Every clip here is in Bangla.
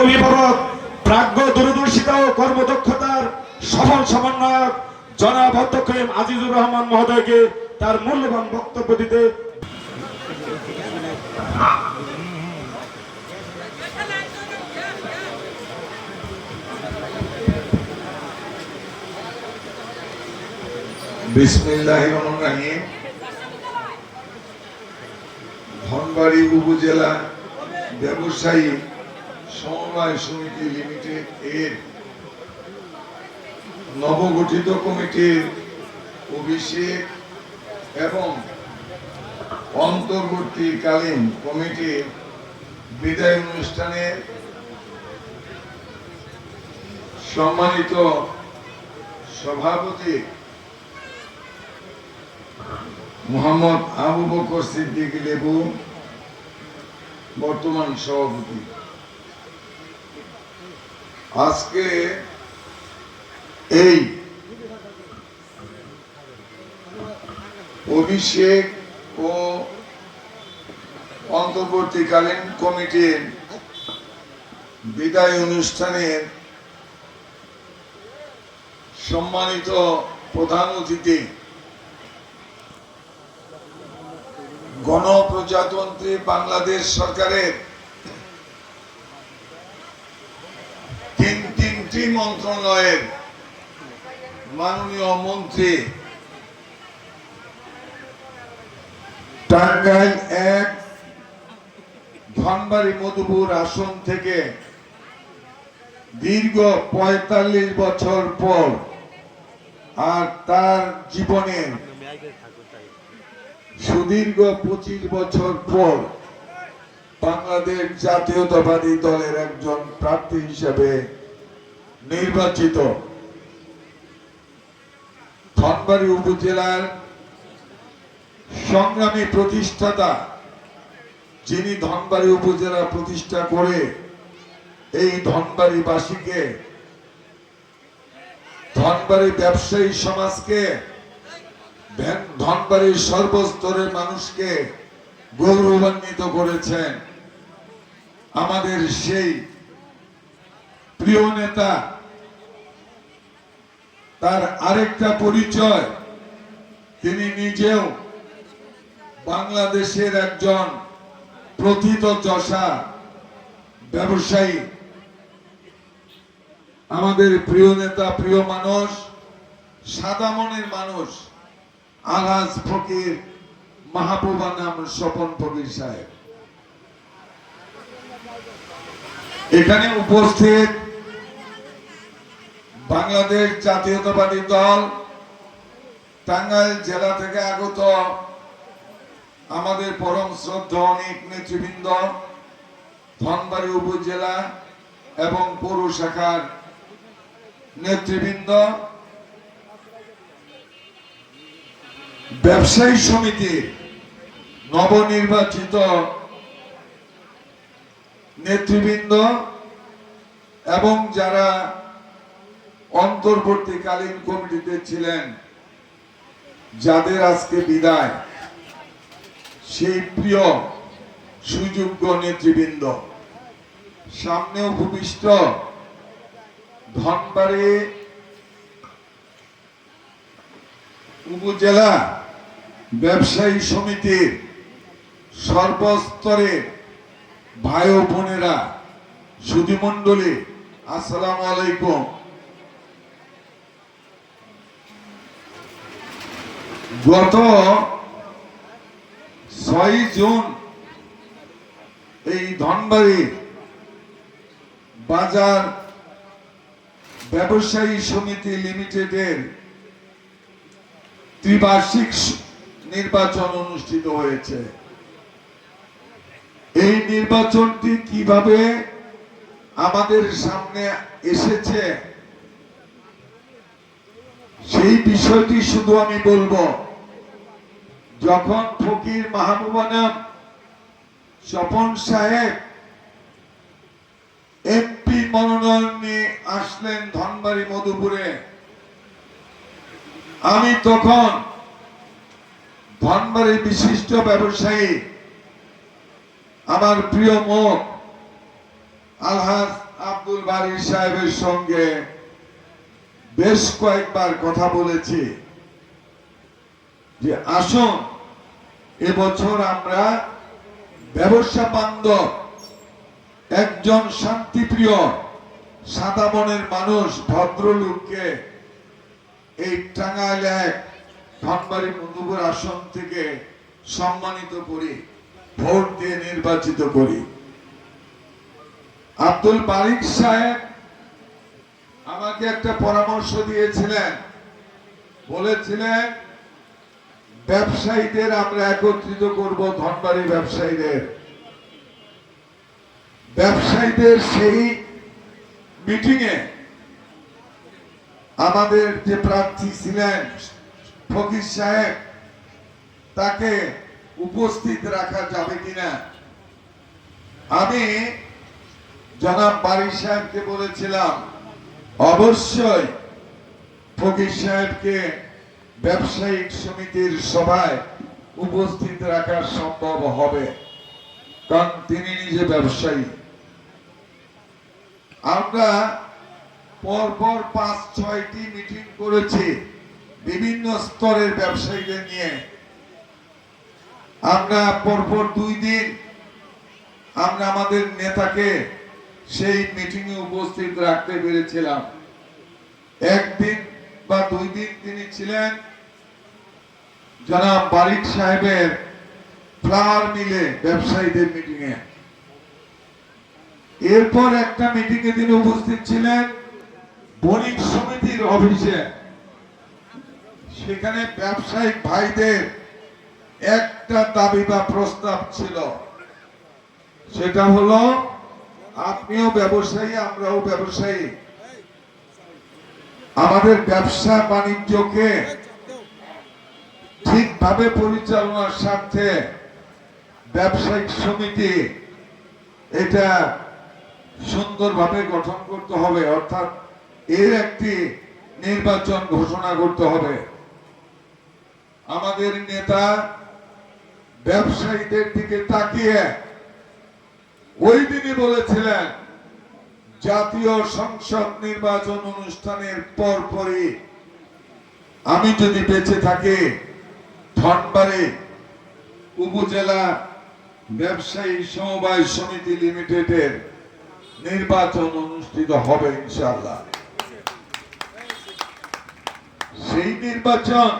অভিভাবক, প্রাজ্ঞ দূরদর্শিত ও কর্মদক্ষতার সফল সমন্বয়ক জনাব অধ্যক্ষ আজিজুর রহমান মহোদয়কে তার মূল্যবান বক্তব্য দিতে বিসমিল্লাহির রহমানির রহিম। ধনবাড়ী উপজেলা ব্যবসায়ী সমবায় সমিতি লিমিটেড এর নবগঠিত কমিটির অভিষেক এবং অন্তর্বর্তীকালীন কমিটির বিদায় অনুষ্ঠানে সম্মানিত সভাপতি মোহাম্মদ আবু বকর সিদ্দিক লেবু, বর্তমান সভাপতি, আজকে এই অভিষেক ও অন্তর্বর্তীকালীন কমিটির বিদায় অনুষ্ঠানের সম্মানিত প্রধান অতিথি গণপ্রজাতন্ত্রী বাংলাদেশ সরকারের তিনটি মন্ত্রণালয়ের মাননীয় মন্ত্রী, টাঙ্গাইল ১ ধনবাড়ী মধুপুর আসন থেকে দীর্ঘ ৪৫ বছর পর আর তার জীবনের সুদীর্ঘ ২৫ বছর পর বাংলাদেশ জাতীয়তাবাদী দলের একজন প্রার্থী হিসেবে নির্বাচিত ধনবাড়ী উপজেলার সংগ্রামী প্রতিষ্ঠাতা, যিনি ধনবাড়ী উপজেলা প্রতিষ্ঠা করে এই ধনবাড়ীবাসীকে, ধনবাড়ী ব্যবসায়ী সমাজকে, ধনবাড়ির সর্বস্তরের মানুষকে গৌরবান্বিত করেছেন। আমাদের সেই প্রিয় নেতা, তার আরেকটা পরিচয়, তিনি নিজেও বাংলাদেশের একজন প্রথিতযশা ব্যবসায়ী। আমাদের প্রিয় নেতা, প্রিয় মানুষ, সাদা মনের মানুষ আলহাজ ফকির মাহবুবা নাম স্বপন ফকির সাহেব। এখানে উপস্থিত বাংলাদেশ জাতীয়তাবাদী দল টাঙ্গাইল জেলা থেকে আগত আমাদের পরম শ্রদ্ধা অনেক নেতৃবৃন্দ, ধনবাড়ী উপজেলা এবং পৌর শাখার নেতৃবৃন্দ, ব্যবসায়ী সমিতির নবনির্বাচিত নেতৃবৃন্দ এবং যারা অন্তর্বর্তীকালীন কমিটিতে ছিলেন, যাদের আজকে বিদায়, সেই প্রিয় সুযোগ্য নেতৃবৃন্দ, সামনে উপবিষ্ট ধনবাড়ী উপজেলা ব্যবসায়ী সমিতির সর্বস্তরের ভাই ও বোনেরা, সুধীমণ্ডলী, আসসালামু আলাইকুম। গত ৬ জুন এই ধনবাড়ী বাজার ব্যবসায়ী সমিতি লিমিটেডের ত্রিবার্ষিক নির্বাচন অনুষ্ঠিত হয়েছে। এই নির্বাচনটি কিভাবে আমাদের সামনে এসেছে সেই বিষয়টি শুধু আমি বলবো। যখন ফকির মাহবুবা নাম স্বপন সাহেব এমপি মনোনয়ন নিয়ে আসলেন ধনবাড়ী মধুপুরে, আমি তখন ধনবাড়ী বিশিষ্ট ব্যবসায়ী আমার প্রিয় মুখ আলহাজ আব্দুল বারী সাহেবের সঙ্গে বেশ কয়েকবার কথা বলেছি যে আসুন এবছর আমরা ব্যবসা বান্ধব একজন শান্তিপ্রিয় সাদা মনের মানুষ ভদ্রলোককে এই টাঙ্গাইল এক ধনবাড়ি মধুপুর আসন থেকে সম্মানিত করি, ভোট দিয়ে নির্বাচিত করি। আব্দুল বারিক সাহেব আমাকে একটা পরামর্শ দিয়েছিলেন, বলেছিলেন ব্যবসায়ীদের আমরা একত্রিত করব, ধনবাড়ি ব্যবসায়ীদের সেই মিটিংয়ে আমাদের যে প্রার্থী ছিলেন ফকির সাহেব তাকে উপস্থিত রাখা যাবে কিনা। আমি জনাব বারী সাহেবকে বলেছিলাম অবশ্যই ফকির সাহেবকে ব্যবসায়িক সমিতির সভায় উপস্থিত রাখা সম্ভব হবে, কারণ তিনি নিজে ব্যবসায়ী। আমরা পরপর ৫-৬টি মিটিং করেছি বিভিন্ন স্তরের ব্যবসায়ীদের নিয়ে। আমরা পরপর ২ দিন আমরা আমাদের নেতাকে সেই মিটিং এ উপস্থিত রাখতে পেরেছিলাম। একদিন বা ২ দিন তিনি ছিলেন জনাব বারিক সাহেবের ফ্লাওয়ার মিলে ব্যবসায়ীদের মিটিং এ। এরপর একটা মিটিং এ তিনি উপস্থিত ছিলেন বণিক সমিতির অফিসে। সেখানে ব্যবসায়িক ভাইদের একটা দাবি বা প্রস্তাব ছিল, সেটা হলো আপনিও ব্যবসায়ী আমরাও ব্যবসায়ী, আমাদের ব্যবসা বাণিজ্যকে ঠিকভাবে পরিচালনার স্বার্থে ব্যবসায়িক সমিতি এটা সুন্দরভাবে গঠন করতে হবে, অর্থাৎ এর একটি নির্বাচন ঘোষণা করতে হবে। আমাদের নেতা ব্যবসায়ীদের দিকে তাকিয়ে ওই দিনই বলেছিলেন জাতীয় সংসদ নির্বাচন অনুষ্ঠানের পরপরই আমি যদি বেঁচে থাকি ধনবাড়ি উপজেলা ব্যবসায়ী সমবায় সমিতি লিমিটেডের নির্বাচন অনুষ্ঠিত হবে ইনশাআল্লাহ। সেই নির্বাচন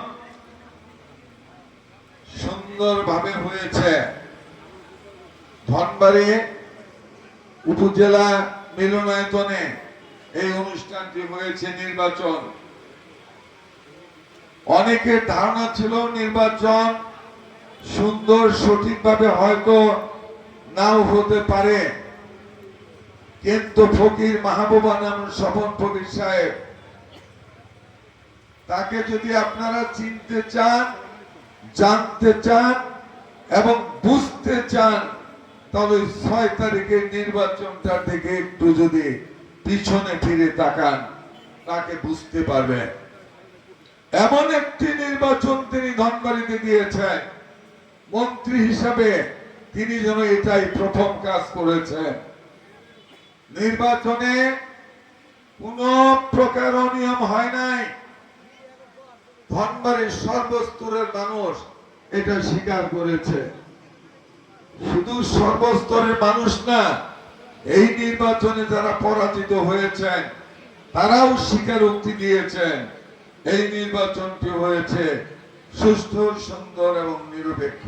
সুন্দরভাবে হয়েছে। ধনবাড়ি উপজেলা মিলনায়তনে এই অনুষ্ঠানটি হয়েছে নির্বাচন। অনেকের ধারণা ছিল নির্বাচন সুন্দর সঠিকভাবে হয়তো নাও হতে পারে, কিন্তু ফকির মাহবুবা নাম স্বপন ফকির সাহেব, তাকে যদি আপনারা চিনতে চান, জানতে চান এবং বুঝতে চান, তাহলে ৬ তারিখের নির্বাচনটা থেকে একটু যদি পিছনে ফিরে তাকান তাকে বুঝতে পারবেন। এমন একটি নির্বাচন তিনি ধনবাড়িতে দিয়েছেন, মন্ত্রী হিসাবে তিনি যেন এটাই প্রথম কাজ করেছেন। নির্বাচনে কোন প্রকার অনিয়ম হয় নাই, ধনবাড়ির সর্বস্তরের মানুষ এটা স্বীকার করেছে। শুধু সর্বস্তরের মানুষ না, এই নির্বাচনে যারা পরাজিত হয়েছেন তারাও স্বীকারোক্তি দিয়েছেন এই নির্বাচনটি হয়েছে সুষ্ঠু, সুন্দর এবং নিরপেক্ষ।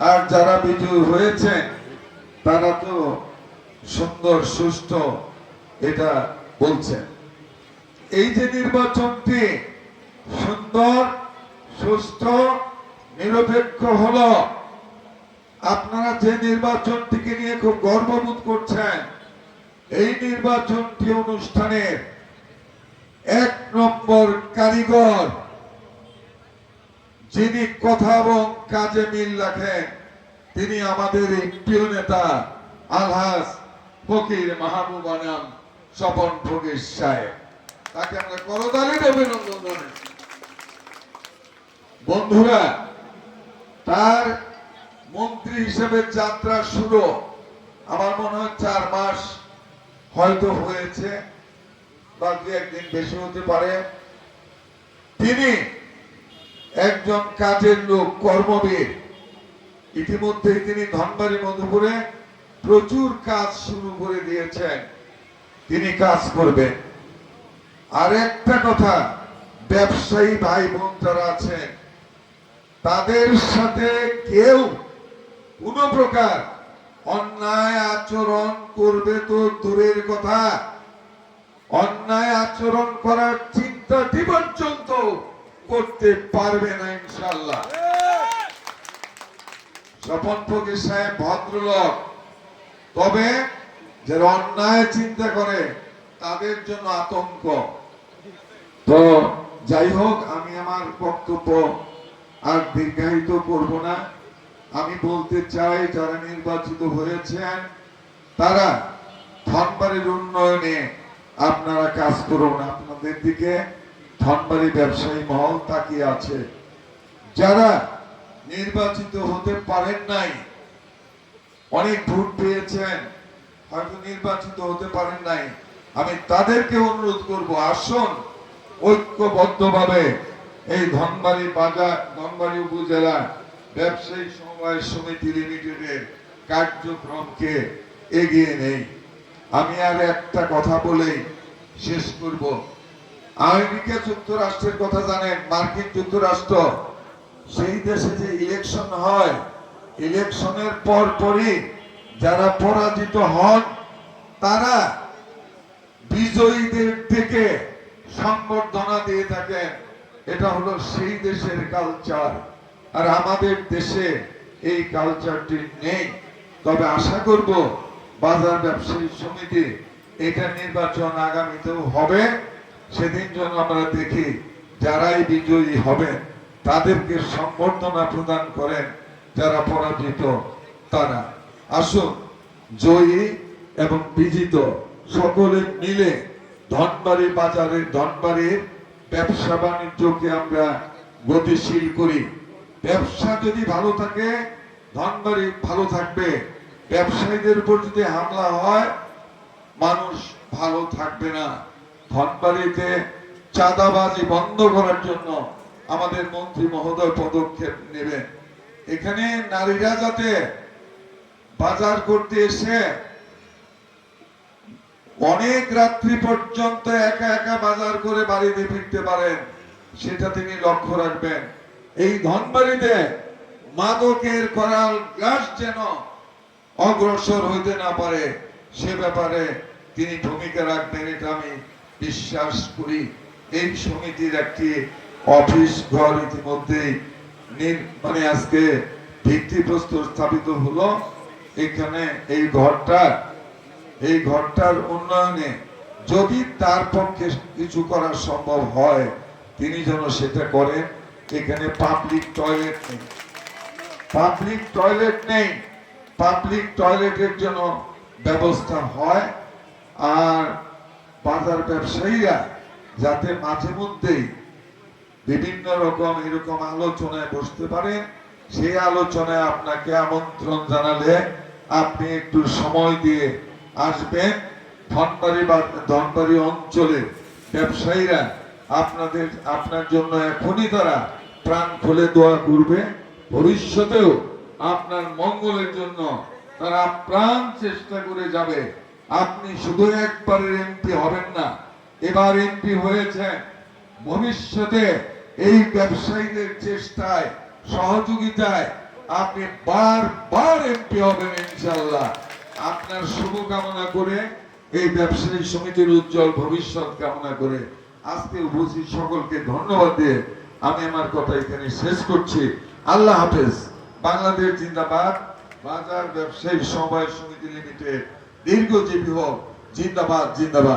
আর যারা বিজয়ী হয়েছেন তারা তো সুন্দর, সুষ্ঠু এটা বলছেন। এই যে নির্বাচনটি সুন্দর, সুষ্ঠু, নিরপেক্ষ হলো, আপনারা যে নির্বাচনটিকে নিয়ে খুব গর্ববোধ করছেন, এই নির্বাচনটি অনুষ্ঠানের ১ নম্বর কারিগর যিনি কথা এবং কাজে মিল রাখেন তিনি আমাদের এই প্রিয় নেতা আলহাজ ফকির মাহবুবা নাম স্বপন ফকির সাহেব। তাকে আমরা করতালিতে অভিনন্দন জানাই। বন্ধুরা, তার মন্ত্রী হিসেবে যাত্রা শুরু আমার মনে হয় ৪ মাস হয়তো হয়েছে বা দু একদিন বেশি হতে পারে। তিনি একজন কাজের লোক, কর্মবীর। ইতিমধ্যেই তিনি ধনবাড়ি মধুপুরে প্রচুর কাজ শুরু করে দিয়েছেন, তিনি কাজ করবেন। আর একটা কথা, ব্যবসায়ী ভাই বোন যারা আছেন তাদের সাথে কেউ কোনো প্রকার অন্যায় আচরণ করবে তো দূরের কথা, অন্যায় আচরণ করার চিন্তাটি পর্যন্ত করতে পারবে না ইনশাআল্লাহ। স্বপন ফকির সাহেব ভদ্রলোক, তবে যারা অন্যায় চিন্তা করে তাদের জন্য আতঙ্ক। তো যাই হোক, আমি আমার বক্তব্য আর দীর্ঘায়িত করব না। আমি বলতে চাই, যারা নির্বাচিত হয়েছেন তারা ধনবাড়ির উন্নয়নে আপনারা কাজ করুন। আপনাদের দিকে ধনবাড়ি ব্যবসায়ী মহল তাকিয়ে আছে। যারা নির্বাচিত হতে পারেন নাই, অনেক ভোট পেয়েছেন, হয়তো নির্বাচিত হতে পারেন নাই, আমি তাদেরকে অনুরোধ করব, আসুন ঐক্যবদ্ধভাবে এই ধনবাড়ি বাজার, ধনবাড়ি উপজেলা ব্যবসায়ী সমবায় সমিতি লিমিটেডের কার্যক্রমকে এগিয়ে নেই। আমি আর একটা কথা বলেই শেষ করব। আমেরিকা যুক্তরাষ্ট্রের কথা জানেন, মার্কিন যুক্তরাষ্ট্র, সেই দেশে যে ইলেকশন হয়, ইলেকশনের পরপরই যারা পরাজিত হন তারা বিজয়ীদের থেকে সংবর্ধনা দিয়ে থাকেন। এটা হলো সেই দেশের কালচার। আর আমাদের দেশে এই কালচারটি নেই। তবে আশা করব বাজার ব্যবসায়ী সমিতি, এটা নির্বাচন আগামীতেও হবে, সেদিন যেন আমরা দেখি যারাই বিজয়ী হবেন তাদেরকে সংবর্ধনা প্রদান করেন, যারা পরাজিত তারা। আসুন জয়ী এবং বিজিত সকলে মিলে ধনবাড়ি বাজারের, ধনবাড়ির ব্যবসা বাণিজ্যকে আমরা গতিশীল করি। ব্যবসা যদি ভালো থাকে, ধনবাড়ি ভালো থাকবে। ব্যবসায়ীদের উপর যদি হামলা হয়, মানুষ ভালো থাকবে না। ধনবাড়িতে চাঁদাবাজি বন্ধ করার জন্য আমাদের মন্ত্রী মহোদয় পদক্ষেপ নেবেন। এখানে নারীরা যাতে বাজার করতে এসে অনেক রাত্রি পর্যন্ত একা একা বাজার করে বাড়িতে ফিরতে পারেন, সেটা তিনি লক্ষ্য রাখবেন। এই ধনবাড়িতে মাদকের করাল গ্রাস যেন অগ্রসর হইতে না পারে, সে ব্যাপারে তিনি ভূমিকা রাখবেন, এটা আমি বিশ্বাস করি। এই সমিতির একটি অফিস ঘর ইতিমধ্যেই আজকে ভিত্তিপ্রস্তর স্থাপিত হলো। এখানে এই ঘরটার উন্নয়নে যদি তার পক্ষে কিছু করা সম্ভব হয়, তিনি যেন সেটা করেন। এখানে পাবলিক টয়লেটের জন্য ব্যবস্থা হয়। আর বাজার ব্যবসায়ীরা যাতে মাঝে মধ্যেই বিভিন্ন রকম এরকম আলোচনায় বসতে পারেন, সেই আলোচনায় আপনাকে আমন্ত্রণ জানালে আপনি একটু সময় দিয়ে আসবেন। ধনবাড়ি অঞ্চলের ব্যবসায়ীরা আপনার জন্য এখনই তারা প্রাণ খুলে দোয়া করবে, ভবিষ্যতেও আপনার মঙ্গলের জন্য তারা প্রাণ চেষ্টা করে যাবে। আপনি শুধু একবারের এমপি হবেন না, এবার এমপি হয়েছেন, ভবিষ্যতে এই ব্যবসায়ীদের চেষ্টায়, সহযোগিতায় আপনি বারবার এমপি হবেন ইনশাআল্লাহ। আপনার শুভকামনা করে, এই ব্যবসায়ী সমিতির উজ্জ্বল ভবিষ্যৎ কামনা করে আজকে উপস্থিত সকলকে ধন্যবাদ দিয়ে আমি আমার কথা এখানে শেষ করছি। আল্লাহ হাফেজ। বাংলাদেশ জিন্দাবাদ। বাজার ব্যবসায়ী সমবায় সমিতি লিমিটেড দীর্ঘজীবী হোক। জিন্দাবাদ, জিন্দাবাদ।